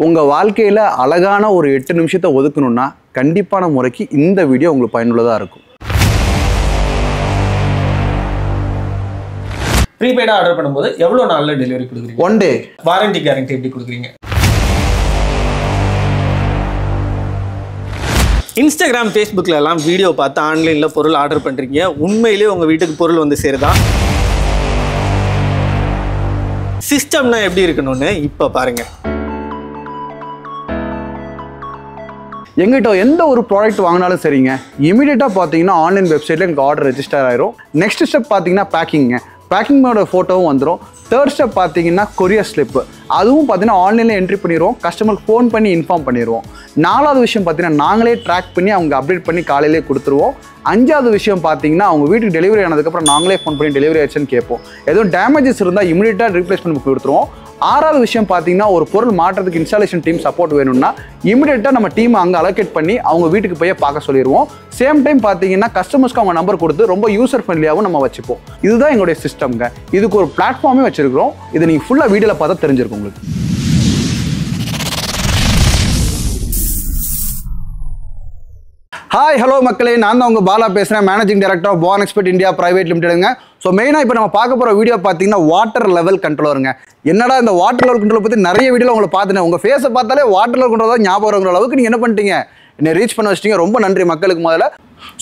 உங்கள் வாழ்க்கையில் அழகான ஒரு 8 நிமிஷத்தை ஒதுக்கணும்னா கண்டிப்பான முறைக்கு இந்த வீடியோ உங்களுக்கு பயனுள்ளதாக இருக்கும். ப்ரீபெய்டாக ஆர்டர் பண்ணும்போது எவ்வளோ நாளில் டெலிவரி கொடுக்குறீங்க? 1 day. வாரண்டி கேரண்டி எப்படி கொடுக்குறீங்க? இன்ஸ்டாகிராம் ஃபேஸ்புக்கில் எல்லாம் வீடியோ பார்த்து ஆன்லைனில் பொருள் ஆர்டர் பண்ணுறீங்க. உண்மையிலேயே உங்கள் வீட்டுக்கு பொருள் வந்து சேருதா? சிஸ்டம்னா எப்படி இருக்கணும்னு இப்போ பாருங்கள். எங்கிட்ட எந்த ஒரு ப்ராடக்ட் வாங்கினாலும் சரிங்க, இமீடியட்டாக பார்த்தீங்கன்னா ஆன்லைன் வெப்சைட்டில் எனக்கு ஆர்டர் ரெஜிஸ்டர் ஆயிரும். நெக்ஸ்ட் ஸ்டெப் பார்த்தீங்கன்னா பேக்கிங்கோட ஃபோட்டோவும் வந்துடும். தேர்ட் ஸ்டெப் பார்த்தீங்கன்னா கொரியர் ஸ்லிப்பு, அதுவும் பார்த்தீங்கன்னா ஆன்லைனில் என்ட்ரி பண்ணிடுவோம். கஸ்டமருக்கு ஃபோன் பண்ணி இன்ஃபார்ம் பண்ணிடுவோம். 4வது விஷயம் பார்த்தீங்கன்னா நாங்களே ட்ராக் பண்ணி அவங்க அப்டேட் பண்ணி காலையிலே கொடுத்துருவோம். 5வது விஷயம் பார்த்தீங்கன்னா அவங்க வீட்டுக்கு டெலிவரி ஆனதுக்கப்புறம் நாங்களே ஃபோன் பண்ணி டெலிவரி ஆயிடுச்சுன்னு கேட்போம். எதுவும் டேமேஜஸ் இருந்தால் இமீடியட்டாக ரீப்ளேஸ்மெண்ட் கொடுத்துருவோம். 6வது விஷயம் பார்த்தீங்கன்னா ஒரு பொருள் மாற்றத்துக்கு இன்ஸ்டாலேஷன் டீம் சப்போர்ட் வேணும்னா இமீடியட்டாக நம்ம டீம் அங்கே அலோகேட் பண்ணி அவங்க வீட்டுக்கு போய் பார்க்க சொல்லிடுவோம். சேம் டைம் பார்த்தீங்கன்னா கஸ்டமர்ஸ்க்கு அவங்க நம்பர் கொடுத்து ரொம்ப யூசர் ஃப்ரெண்ட்லியாகவும் நம்ம வச்சுப்போம். இதுதான் எங்களுடைய சிஸ்டம்ங்க. இதுக்கு ஒரு பிளாட்ஃபார்மே வச்சிருக்கிறோம். இதை நீங்கள் ஃபுல்லாக வீடியோவில் பார்த்தா தெரிஞ்சிருக்கும் உங்களுக்கு. ஹாய் ஹலோ மக்களே, நான் தான் உங்கள் பாலா பேசுகிறேன், managing director of Barn Expert India private லிமிடெடுங்க. ஸோ மெயினாக இப்போ நம்ம பார்க்க போகிற வீடியோ பார்த்தீங்கன்னா வாட்டர் லெவல் கண்ட்ரோலருங்க. என்னடா இந்த வாட்டர் லெவல் கண்ட்ரோல் பற்றி நிறைய வீடியோவில் உங்களை பார்த்துட்டேன். உங்கள் ஃபேஸை பார்த்தாலே வாட்டர் லெவல் கண்ட்ரோல் தான் ஞாபகம் வருங்கிற அளவுக்கு நீங்கள் என்ன பண்ணிட்டீங்க, என்னை ரீச் பண்ண வச்சிட்டீங்க. ரொம்ப நன்றி மக்களுக்கு முதல்ல.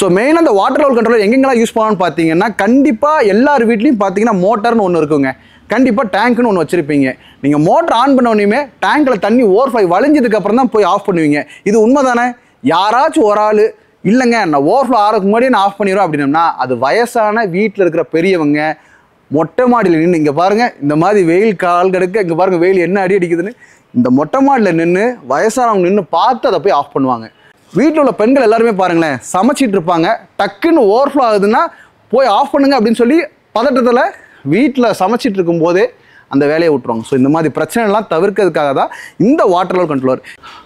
ஸோ மெயினாக இந்த வாட்டர் லெவல் கண்ட்ரோலர் எங்கெங்கெல்லாம் யூஸ் பண்ணணும்னு பார்த்தீங்கன்னா கண்டிப்பாக எல்லார் வீட்லையும் பார்த்தீங்கன்னா மோட்டர்னு ஒன்று இருக்குங்க. கண்டிப்பாக டேங்க்னு ஒன்று வச்சுருப்பீங்க. நீங்கள் மோட்டர் ஆன் பண்ண உடனே டேங்கில் தண்ணி ஓவர்ஃப்ளோ வழிஞ்சதுக்கு அப்புறம் தான் போய் ஆஃப் பண்ணுவீங்க. இது உண்மை தானே? யாராச்சும் ஒரு ஆள் இல்லைங்க நான் ஓவர்ஃப்ளோ ஆகிறதுக்கு முன்னாடியே நான் ஆஃப் பண்ணிடுவேன் அப்படின்னோம்னா அது வயசான வீட்டில் இருக்கிற பெரியவங்க மொட்டை மாடியில் நின்று, இங்கே பாருங்கள் இந்த மாதிரி வெயில் கால் கிடக்க, இங்கே பாருங்கள் வெயில் என்ன அடி அடிக்குதுன்னு, இந்த மொட்டை மாடியில் நின்று வயசானவங்க நின்று பார்த்து அதை போய் ஆஃப் பண்ணுவாங்க. வீட்டில் உள்ள பெண்கள் எல்லாருமே பாருங்களேன், சமைச்சிட்டு இருப்பாங்க, டக்குன்னு ஓவர்ஃப்ளோ ஆகுதுன்னா போய் ஆஃப் பண்ணுங்க அப்படின்னு சொல்லி பதட்டத்தில் வீட்டில் சமைச்சிட்டு இருக்கும்போதே அந்த வேலையை விட்டுருவாங்க. ஸோ இந்த மாதிரி பிரச்சனைலாம் தவிர்க்கிறதுக்காக தான் இந்த வாட்டர் லெவல் கண்ட்ரோலர்.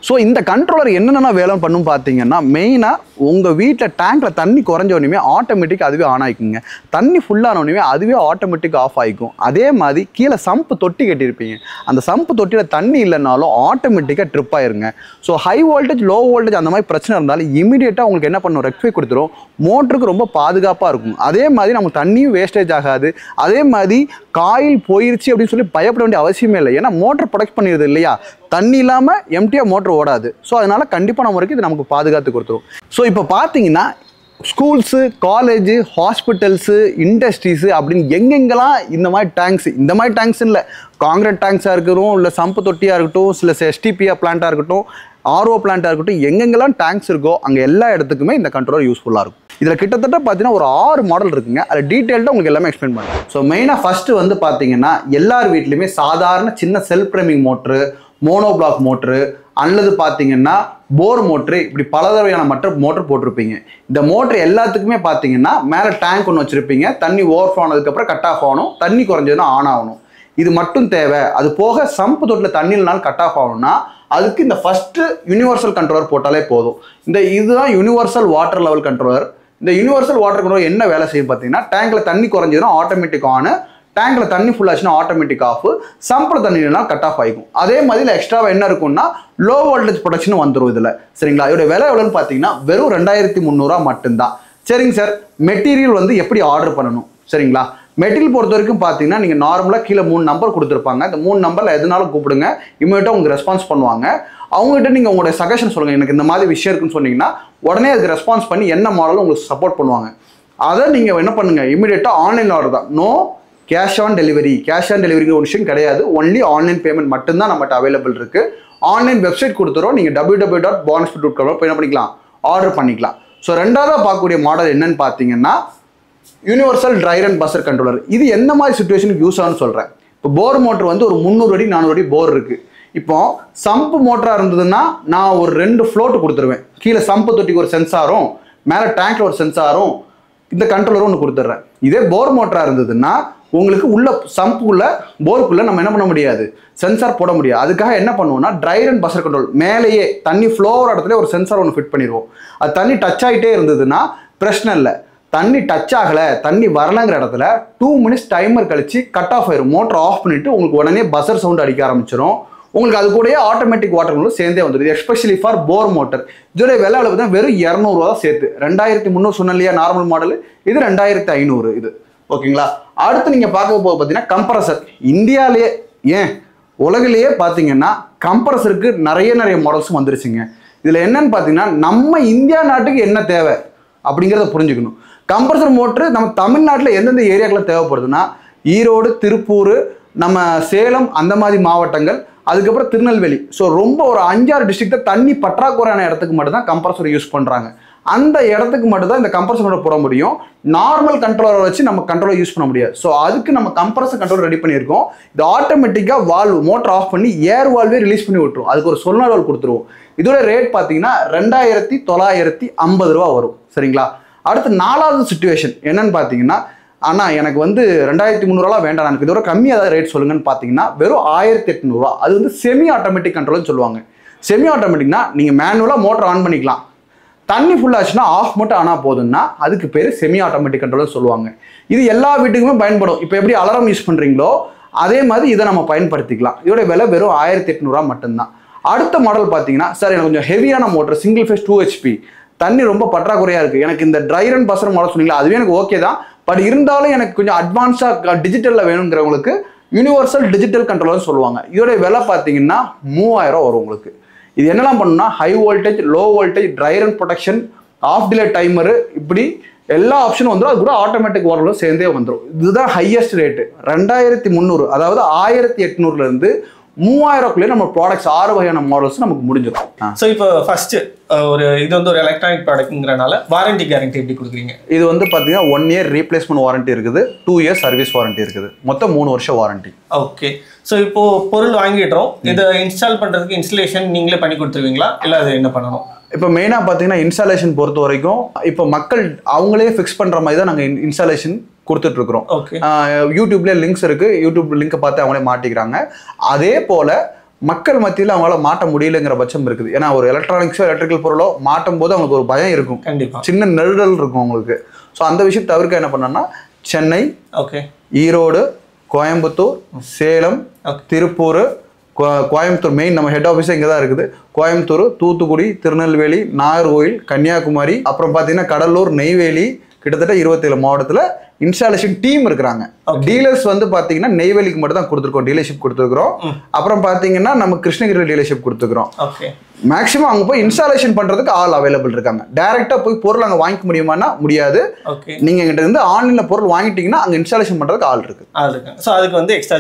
ஸோ இந்த கண்ட்ரோலர் என்னென்ன வேலை பண்ணும் பார்த்தீங்கன்னா மெயினாக உங்கள் வீட்டில் டேங்கில் தண்ணி குறைஞ்ச உடனே ஆட்டோமேட்டிக் அதுவே ஆன் ஆகிக்குங்க. தண்ணி ஃபுல்லான உடனே அதுவே ஆட்டோமேட்டிக் ஆஃப் ஆகிக்கும். அதே மாதிரி கீழே சம்பு தொட்டி கட்டியிருப்பீங்க, அந்த சம்பு தொட்டியில் தண்ணி இல்லைனாலும் ஆட்டோமேட்டிக்காக ட்ரிப் ஆயிருங்க. So high voltage low voltage அந்த மாதிரி பிரச்சனை இருந்தாலும் இமீடியட்டாக உங்களுக்கு என்ன பண்ணும், ரெக்டிஃபை கொடுத்துரும். மோட்டருக்கு ரொம்ப பாதுகாப்பாக இருக்கும். அதே மாதிரி நமக்கு தண்ணியும் வேஸ்டேஜ் ஆகாது. அதே மாதிரி காயில் போயிருச்சு அப்படின்னு சொல்லி பயப்பட வேண்டிய அவசியமே இல்லை. ஏன்னா மோட்டர் ப்ரொடெக்ட் பண்ணிடுது இல்லையா, தண்ணி இல்லாமல் எம்டியாக மோட்டர் ஓடாது. ஸோ அதனால் கண்டிப்பான முறைக்கு இது நமக்கு பாதுகாத்து கொடுத்துரும். ஸோ இப்போ பார்த்தீங்கன்னா ஸ்கூல்ஸு, காலேஜு, ஹாஸ்பிட்டல்ஸு, இண்டஸ்ட்ரீஸு அப்படின்னு எங்கெங்கெல்லாம் இந்த மாதிரி டேங்க்ஸ் இல்லை, காங்கிரீட் டேங்க்ஸாக இருக்கட்டும், இல்லை சம்பு தொட்டியாக இருக்கட்டும், சில எஸ்டிபிஆ பிளான்ட்டாக இருக்கட்டும், ஆர்ஓ பிளான்ட்டாக இருக்கட்டும், எங்கெங்கெல்லாம் டேங்க்ஸ் இருக்கோ அங்கே எல்லா இடத்துக்குமே இந்த கண்ட்ரோலர் யூஸ்ஃபுல்லாக இருக்கும். இதில் கிட்டத்தட்ட பார்த்தீங்கன்னா ஒரு 6 மாடல் இருக்குங்க. அதில் டீட்டெயில்டாக உங்களுக்கு எல்லாமே எக்ஸ்பிளைன் பண்ணுறேன். ஸோ மெயினாக ஃபஸ்ட்டு வந்து பார்த்தீங்கன்னா எல்லார் வீட்லையுமே சாதாரண சின்ன self priming motor, mono block motor அல்லது பார்த்தீங்கன்னா போர் மோட்ரு, இப்படி பல வகையான மோட்ரு போட்டிருப்பீங்க. இந்த மோட்ரு எல்லாத்துக்குமே பார்த்தீங்கன்னா மேலே டேங்க் ஒன்று வச்சுருப்பீங்க. தண்ணி ஓவர்ஃப்ளோ ஆனதுக்கப்புறம் கட் ஆஃப் ஆகணும், தண்ணி குறைஞ்சதுன்னா ஆன் ஆகணும். இது மட்டும் தேவை. அது போக சம்பு தொட்டில் தண்ணி இல்லைனாலும் கட் ஆஃப் ஆகணும்னா அதுக்கு இந்த ஃபஸ்ட்டு யூனிவர்சல் கண்ட்ரோலர் போட்டாலே போதும். இதுதான் யூனிவர்சல் வாட்டர் லெவல் கண்ட்ரோலர். இந்த யூனிவர்சல் வாட்டர் கண்ட்ரோலர் என்ன வேலை செய்யும் பார்த்தீங்கன்னா டேங்கில் தண்ணி குறைஞ்சதுன்னா ஆட்டோமேட்டிக் ஆன், டேங்கில் தண்ணி ஃபுல்லாச்சுன்னா ஆட்டோமேட்டிக் ஆஃப், சம்பில் தண்ணினா கட் ஆஃப் ஆகிக்கும். அதே மாதிரி இதில் எக்ஸ்ட்ராவாக என்ன இருக்கும்னா லோ வோல்டேஜ் ப்ரொடக்ஷன் வந்துடும் இதில். சரிங்களா? இதோட விலை எவ்வளோன்னு பார்த்தீங்கன்னா வெறும் 2300 மட்டும்தான். சரிங்க சார், மெட்டீரியல் வந்து எப்படி ஆர்டர் பண்ணணும்? சரிங்களா? மெட்டீரியல் பொறுத்த வரைக்கும் பார்த்தீங்கன்னா நீங்கள் நார்மலாக கீழே 3 நம்பர் கொடுத்துருப்பாங்க. இந்த 3 நம்பரில் எதுனாலும் கூப்பிடுங்க, இமீடியட்டாக உங்களுக்கு ரெஸ்பான்ஸ் பண்ணுவாங்க. அவங்ககிட்ட நீங்கள் உங்களுடைய சஜஷன் சொல்லுங்கள், எனக்கு இந்த மாதிரி விஷயம் இருக்குன்னு சொன்னீங்கன்னா உடனே அதுக்கு ரெஸ்பான்ஸ் பண்ணி என்ன மாடலும் உங்களுக்கு சப்போர்ட் பண்ணுவாங்க. அதை நீங்கள் என்ன பண்ணுங்கள், இமீடியட்டாக ஆன்லைன் ஆர்டர் தான். No cash on delivery. Cash on டெலிவரிங்கிற ஒரு விஷயம் கிடையாது. ஒன்லி ஆன்லைன் பேமெண்ட் மட்டும்தான் நம்மகிட்ட அவைலபிள் இருக்குது. ஆன்லைன் வெப்சைட் கொடுத்துறோம். நீங்கள் www.bornexpert.com போய் என்ன பண்ணிக்கலாம், ஆர்டர் பண்ணிக்கலாம். ஸோ ரெண்டாவதாக பார்க்கக்கூடிய மாடல் என்னன்னு பார்த்தீங்கன்னா universal dryer and buzzer controller. இது எந்த மாதிரி சுச்சுவேஷனுக்கு யூஸ் ஆகும்னு சொல்கிறேன். இப்போ போர் மோட்டர் வந்து ஒரு 300 அடி 400 அடி போர் இருக்குது. இப்போ சம்பு மோட்டராக இருந்ததுன்னா நான் ஒரு 2 ஃப்ளோட்டு கொடுத்துருவேன். கீழே சம்பு தொட்டிக்கு ஒரு சென்சாரும், மேலே டேங்க்ல ஒரு சென்சாரும், இந்த கண்ட்ரோலரும் ஒன்று கொடுத்துட்றேன். இதே போர் மோட்டராக இருந்ததுன்னா உங்களுக்கு உள்ள சம்புக்குள்ள போருக்குள்ளே நம்ம என்ன பண்ண முடியாது, சென்சார் போட முடியாது. அதுக்காக என்ன பண்ணுவோம்னா ட்ரையர் அண்ட் பஸ்ஸர் கண்ட்ரோல் மேலேயே தண்ணி ஃப்ளோவர் இடத்துல ஒரு சென்சார் ஒன்று ஃபிட் பண்ணிடுவோம். அது தண்ணி டச் ஆகிட்டே இருந்ததுன்னா பிரச்சனை இல்லை. தண்ணி டச் ஆகலை, தண்ணி வரலங்கிற இடத்துல 2 மினிட்ஸ் டைமர் கழிச்சு கட் ஆஃப் ஆயிரும். மோட்டர் ஆஃப் பண்ணிவிட்டு உங்களுக்கு உடனே பஸ்ஸர் சவுண்ட் அடிக்க ஆரம்பிச்சிடும். உங்களுக்கு அது கூடயே ஆட்டோமேட்டிக் வாட்டர் கூலர் சேர்ந்தே வந்துடும். இது எஸ்பெஷலி ஃபார் போர் மோட்டர். இதோட விலை பார்த்தீங்கன்னா வெறும் 200 ரூபா தான் சேர்த்து. 2300 சொன்ன இல்லையா நார்மல் மாடல், இது 2500 இது. ஓகேங்களா. அடுத்து நீங்க பார்க்க போக பார்த்தீங்கன்னா கம்ப்ரஸர். இந்தியாவிலேயே ஏன் உலகிலேயே பார்த்தீங்கன்னா கம்ப்ரஸருக்கு நிறைய மாடல்ஸும் வந்துருச்சுங்க. இதில் என்னன்னு பார்த்தீங்கன்னா நம்ம இந்தியா நாட்டுக்கு என்ன தேவை அப்படிங்கிறத புரிஞ்சுக்கணும். கம்ப்ரஸர் மோட்ரு நம்ம தமிழ்நாட்டில் எந்தெந்த ஏரியாக்களில் தேவைப்படுதுன்னா ஈரோடு, திருப்பூர், நம்ம சேலம் அந்த மாதிரி மாவட்டங்கள், அதுக்கப்புறம் திருநெல்வேலி. ஸோ ரொம்ப ஒரு 5-6 டிஸ்ட்ரிக்டில் தண்ணி பற்றாக்குறையான இடத்துக்கு மட்டும்தான் கம்ப்ரஸர் யூஸ் பண்ணுறாங்க. அந்த இடத்துக்கு மட்டும்தான் இந்த கம்ப்ரஸர் போட முடியும். நார்மல் கண்ட்ரோலரை வச்சு நம்ம கண்ட்ரோலர் யூஸ் பண்ண முடியாது. ஸோ அதுக்கு நம்ம கம்ப்ரஸர் கண்ட்ரோலர் ரெடி பண்ணியிருக்கோம். இது ஆட்டோமேட்டிக்காக வால்வ் மோட்டர் ஆஃப் பண்ணி ஏர் வால்வே ரிலீஸ் பண்ணி விட்டுரும். அதுக்கு ஒரு சொன்ன வால்வ் கொடுத்துருவோம். இதோட ரேட் பார்த்தீங்கன்னா 2950 ரூபா வரும். சரிங்களா. அடுத்து 4வது சுச்சுவேஷன் என்னன்னு பார்த்தீங்கன்னா, ஆனால் எனக்கு 2300 வேண்டாம், எனக்கு இதோட கம்மியாக ஏதாவது ரேட் சொல்லுங்கன்னு பார்த்தீங்கன்னா வெறும் 1800 ரூபா. அது செமி ஆட்டோமேட்டிக் கண்ட்ரோல்னு சொல்லுவாங்க. செமி ஆட்டோமேட்டிக்னா நீங்கள் மேனுவலாக மோட்டர் ஆன் பண்ணிக்கலாம். தண்ணி ஃபுல்லாச்சுன்னா ஆஃப் மட்டும் ஆனால் போதுன்னா அதுக்கு பேர் செமி ஆட்டோமேட்டிக் கண்ட்ரோல்னு சொல்லுவாங்க. இது எல்லா வீட்டுக்குமே பயன்படும். இப்போ எப்படி அலாரம் யூஸ் பண்ணுறீங்களோ அதே மாதிரி இதை நம்ம பயன்படுத்திக்கலாம். இதோட விலை வெறும் 1800 ரூபா மட்டும்தான். அடுத்த மாடல் பார்த்தீங்கன்னா, சார் எனக்கு கொஞ்சம் ஹெவியான மோட்டர், சிங்கிள் ஃபேஸ் 2 HP, தண்ணி ரொம்ப பற்றாக்குறையாக இருக்குது, எனக்கு இந்த ட்ரை ரன் பசர் மாடல் சொன்னீங்களா அதுவே எனக்கு ஓகே தான், பட் இருந்தாலும் எனக்கு கொஞ்சம் அட்வான்ஸாக டிஜிட்டலில் வேணுங்கிறவங்களுக்கு யூனிவர்சல் டிஜிட்டல் கண்ட்ரோலர்னு சொல்லுவாங்க. இதோட விலை பார்த்தீங்கன்னா 3000 ரூபா வரும் உங்களுக்கு. இது என்னெல்லாம் பண்ணுன்னா high voltage, low voltage, dry run protection, off delay timer, இப்படி எல்லா ஆப்ஷனும் வந்துடும். அது கூட ஆட்டோமேட்டிக் வாட்டரும் சேர்ந்தே வந்துடும். இதுதான் ஹையஸ்ட் ரேட்டு 2300. அதாவது 1800லேருந்து 3000க்குள்ளே நம்ம ப்ராடக்ட்ஸ் 6 வகையான மாடல்ஸ் நமக்கு முடிஞ்சிடும். ஸோ இப்போ ஃபர்ஸ்ட் இது ஒரு எலக்ட்ரானிக் ப்ராடக்ட்ங்கிறனால வாரண்டி கேரண்டி எப்படி கொடுக்குறீங்க? இது பார்த்தீங்கன்னா 1 இயர் ரீப்ளேஸ்மெண்ட் வாரண்டி இருக்குது, 2 இயர்ஸ் சர்வீஸ் வாரண்டி இருக்குது, மொத்தம் 3 வருஷம் வாரண்டி. ஓகே. ஸோ இப்போ பொருள் வாங்கிடுறோம், இதை இன்ஸ்டால் பண்ணுறதுக்கு இன்ஸ்டலேஷன் நீங்களே பண்ணி கொடுத்துருவீங்களா இல்லை அது என்ன பண்ணணும்? இப்போ மெயினாக பார்த்தீங்கன்னா இன்ஸ்டாலேஷன் பொறுத்த வரைக்கும் இப்போ மக்கள் அவங்களே ஃபிக்ஸ் பண்ணுற மாதிரி தான் நாங்கள் இன்ஸ்டாலேஷன் கொடுத்துட்ருக்குறோம். யூடியூப்லேயே லிங்க்ஸ் இருக்குது, யூடியூப் லிங்க்கை பார்த்து அவங்களே மாட்டிக்கிறாங்க. அதே போல் மக்கள் மத்தியில் அவங்களால மாட்ட முடியலைங்கிற பட்சம் இருக்குது. ஏன்னா ஒரு எலக்ட்ரானிக்ஸோ எலக்ட்ரிக்கல் பொருளோ மாட்டும் போது அவங்களுக்கு ஒரு பயம் இருக்கும், கண்டிப்பாக சின்ன நெருடல் இருக்கும் அவங்களுக்கு. ஸோ அந்த விஷயம் தவிர்க்க என்ன பண்ணோம்னா சென்னை, ஈரோடு, கோயம்புத்தூர், சேலம், திருப்பூர், கோயம்புத்தூர் மெயின் நம்ம ஹெட் ஆஃபீஸே இங்கே தான் இருக்குது. கோயம்புத்தூர், தூத்துக்குடி, திருநெல்வேலி, நாகர்கோவில், கன்னியாகுமரி, அப்புறம் பார்த்தீங்கன்னா கடலூர், நெய்வேலி, கிட்டத்தட்ட 27 மாவட்டத்தில் இன்ஸ்டாலேஷன் டீம் இருக்கிறாங்க. டீலர்ஸ் பார்த்தீங்கன்னா நெய்வேலிக்கு மட்டும் தான் கொடுத்துருக்கோம், டீலர்ஷிப் கொடுத்துருக்குறோம். அப்புறம் பார்த்தீங்கன்னா நம்ம கிருஷ்ணகிரி டீலர்ஷிப் கொடுத்துருக்குறோம். மேக்ஸிமம் அங்கே போய் இன்ஸ்டாலேஷன் பண்ணுறதுக்கு ஆள் அவைலபிள் இருக்காங்க. டேரெக்டாக போய் பொருள் அங்கே வாங்கிக்க முடியுமானா முடியாது. நீங்கள் எங்கிட்ட இருந்து ஆன்லைனில் பொருள் வாங்கிட்டீங்கன்னா அங்கே இன்ஸ்டாலேஷன் பண்ணுறதுக்கு ஆள் இருக்குது. ஸோ அதுக்கு எக்ஸ்ட்ரா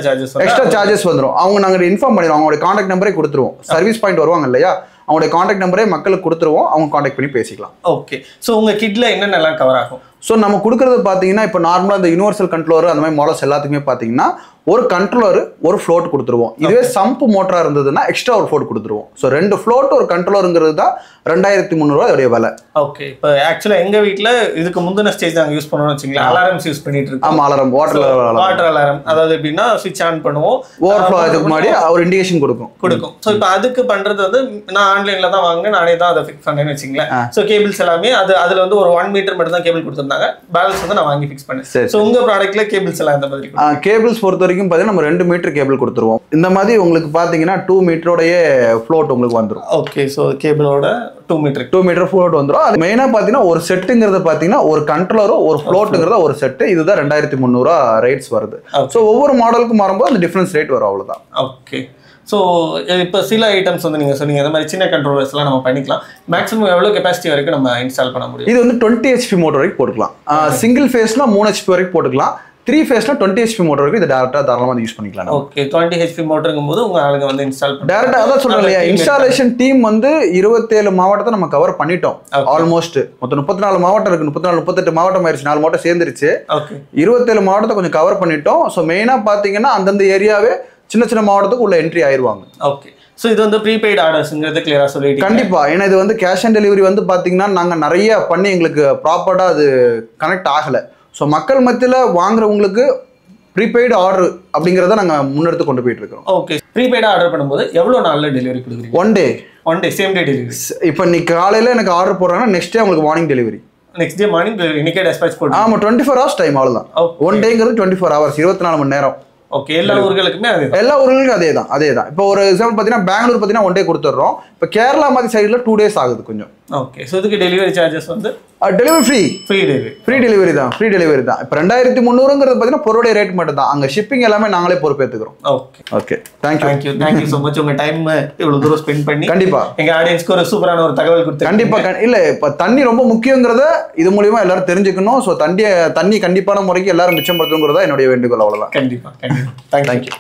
சார்ஜஸ் வந்துடும். அவங்க நாங்கள் இன்ஃபார்ம் பண்ணிடுவோம், அவங்களோட கான்டாக்ட் நம்பரே கொடுத்துருவோம். சர்வீஸ் பாயிண்ட் வருவாங்க இல்லையா, அவங்களுடைய கான்டாக்ட் நம்பரே மக்களுக்கு கொடுத்துருவோம், அவங்க கான்டாக்ட் பண்ணி பேசிக்கலாம். ஓகே. ஸோ உங்கள் கிட்ல என்னென்னலாம் கவர் ஆகும்? ஸோ நம்ம கொடுக்குறது பார்த்தீங்கன்னா இப்போ நார்மலாக இந்த யூனிவர்சல் கண்ட்ரோலர் அந்த மாதிரி மாடல்ஸ் எல்லாத்துக்குமே பார்த்தீங்கன்னா ஒரு கண்ட்ரோலர் ஒரு ஃப்ளோட் கொடுத்துருவோம். இதுவே சம்ப் மோட்டராக இருந்ததுன்னா எக்ஸ்ட்ரா ஒரு ஃப்ளோட் கொடுத்துருவோம். ஸோ 2 ஃப்ளோட் ஒரு கண்ட்ரோலருங்கிறது தான் 2300 அதோடைய விலை. ஓகே. இப்போ ஆக்சுவலாக எங்கள் வீட்டில் இதுக்கு முந்தின ஸ்டேஜ் நாங்கள் யூஸ் பண்ணோம்னு வச்சுங்களேன், அலாரம்ஸ் யூஸ் பண்ணிட்டு இருக்கோம். ஆமாம், அலாரம், வாட்டர் அலாரம். அதாவது எப்படின்னா ஸ்விட்ச் ஆன் பண்ணுவோம், ஓவர்ஃப்ளோ ஆகிறதுக்கு முன்னாடி ஒரு இண்டிகேஷன் கொடுக்கும். ஸோ இப்போ அதுக்கு பண்ணுறது நான் ஆன்லைனில் தான் வாங்கினேன், நானே தான் அதை ஃபிக்ஸ் பண்ணேன்னு வச்சுங்களேன். ஸோ கேபிள்ஸ் எல்லாமே அதில் ஒரு 1 மீட்டர் மட்டும் தான் கேபிள் கொடுத்துருந்தாங்க, பேலன்ஸ் நான் வாங்கி ஃபிக்ஸ் பண்ணேன். ஸோ உங்கள் ப்ராடக்ட்ல கேபிள்ஸ் எல்லாம் இந்த மாதிரி? கேபிள்ஸ் பொறுத்த வரைக்கும் பார்த்தீங்கன்னா நம்ம 2 மீட்டர் கேபிள் கொடுத்துருவோம். இந்த மாதிரி உங்களுக்கு பார்த்தீங்கன்னா 2 மீட்டரோடைய ஃப்ளோட் உங்களுக்கு வந்துடும். ஓகே. ஸோ கேபிளோட 2 மீட்டர் ஃப்ளோட் வந்துடும். அது மெயினாக பார்த்தீங்கன்னா ஒரு செட்டுங்கிறது பார்த்தீங்கன்னா ஒரு கண்ட்ரோலரும் ஒரு ஃப்ளோட்டுங்கிறத ஒரு செட்டு. இதுதான் 2300 ரேட்ஸ் வருது. ஸோ ஒவ்வொரு மாடலுக்கும் மாறும்போது அந்த டிஃபரன்ஸ் ரேட் வரும், அவ்வளோதான். ஓகே. ஸோ இப்போ சில ஐட்டம்ஸ் நீங்கள் சொன்னீங்க, இந்த மாதிரி சின்ன கண்ட்ரோலர்ஸ்லாம் நம்ம பண்ணிக்கலாம். மேக்ஸிமம் எவ்வளோ கெப்பாசிட்டி வரைக்கும் நம்ம இன்ஸ்டால் பண்ண முடியும்? இது 20 HP மோட்டர் வரைக்கும் போட்டுக்கலாம். சிங்கிள் ஃபேஸ்னா 3 HP வரைக்கும் போட்டுக்கலாம். 3 ஃபேஸ்னா 20 HP மோட்டர் வரைக்கும் இதை டேரக்டாக தாராளமாக யூஸ் பண்ணிக்கலாம். ஓகே. 20 HP மோட்டருங்கும் போது உங்கள் ஆளுங்க இன்ஸ்டால் பண்ணி டேரக்டாக அதான் சொல்கிறேன் இல்லையா, இன்ஸ்டாலேஷன் டீம் 27 மாவட்டத்தை நம்ம கவர் பண்ணிட்டோம் ஆல்மோஸ்ட். மொத்தம் 34 மாவட்டம் இருக்குது, 38 மாவட்டம் ஆயிடுச்சு, 4 மாவட்டம் சேர்ந்துருச்சு. 27 மாவட்டத்தை கொஞ்சம் கவர் பண்ணிட்டோம். ஸோ மெயினாக பார்த்தீங்கன்னா அந்தந்த ஏரியாவே சின்ன மாவட்டத்துக்கு உள்ள என்ட்ரி ஆயிடுவாங்க. ஓகே. ஸோ இது ப்ரீபெய்ட் ஆர்டர்ஸ்ங்கிறது கிளியராக சொல்லிட்டு? கண்டிப்பாக. ஏன்னா இது கேஷ் ஆன் டெலிவரி பார்த்தீங்கன்னா நாங்கள் நிறைய பண்ணி எங்களுக்கு ப்ராப்பராக அது கனெக்ட் ஆகலை. ஸோ மக்கள் மத்தியில் வாங்குறவங்களுக்கு ப்ரீபெய்டு ஆர்டர் அப்படிங்கிறத நாங்கள் முன்னெடுத்து கொண்டு போயிட்டு இருக்கோம். ஓகே. ப்ரீபெய்டாக ஆர்டர் பண்ணும்போது எவ்வளோ நாளில் டெலிவரி கொடுக்குறீங்க? 1 டே சேம் டே டெலிவரி. இப்போ இன்னைக்கு காலையில் எனக்கு ஆர்டர் போடுறாங்கன்னா நெக்ஸ்ட் டே உங்களுக்கு morning delivery. Next day morning இன்னைக்கே டெஸ்பாச் போட்டு? ஆமாம், 24 hours டைம், அவ்வளோதான். 1 டேங்கிறது 24 hours, 24 மணி நேரம். ஓகே, எல்லா ஊர்களுக்குமே அதே தான். எல்லா ஊர்களுக்கும் அதே தான். இப்போ ஒரு எக்ஸாம்பிள் பார்த்தீங்கன்னா பெங்களூர் பார்த்தீங்கன்னா 1 day கொடுத்துட்றோம். இப்போ கேரளா மாதிரி சைடில் 2 days ஆகுது கொஞ்சம். ஓகே, ஸோ இதுக்கு டெலிவரி சார்ஜஸ் வந்து டெலிவரி ஃப்ரீ டெலிவரி தான். இப்போ 2300ங்கிறது பார்த்தீங்கன்னா பொருளுடைய ரேட் மட்டும் தான். அங்கே ஷிப்பிங் எல்லாமே நாங்களே பொறுப்பேற்றுக்கிறோம். Okay, thank you so much. உங்க டைம் இவ்வளவு தூரம் ஸ்பெண்ட் பண்ணி கண்டிப்பா எங்க ஆடியன்ஸ்க்கு ஒரு சூப்பரான ஒரு தகவல் கொடுத்து. கண்டிப்பா இல்ல இப்போ தண்ணி ரொம்ப முக்கியங்கிறத இது மூலியமா எல்லாரும் தெரிஞ்சுக்கணும். ஸோ தண்ணி கண்டிப்பான முறைக்கு எல்லாரும் மிச்சப்படுத்துங்கிறதா என்னுடைய வேண்டுகோள். அவ்வளவுதான். கண்டிப்பா. தேங்க்யூ.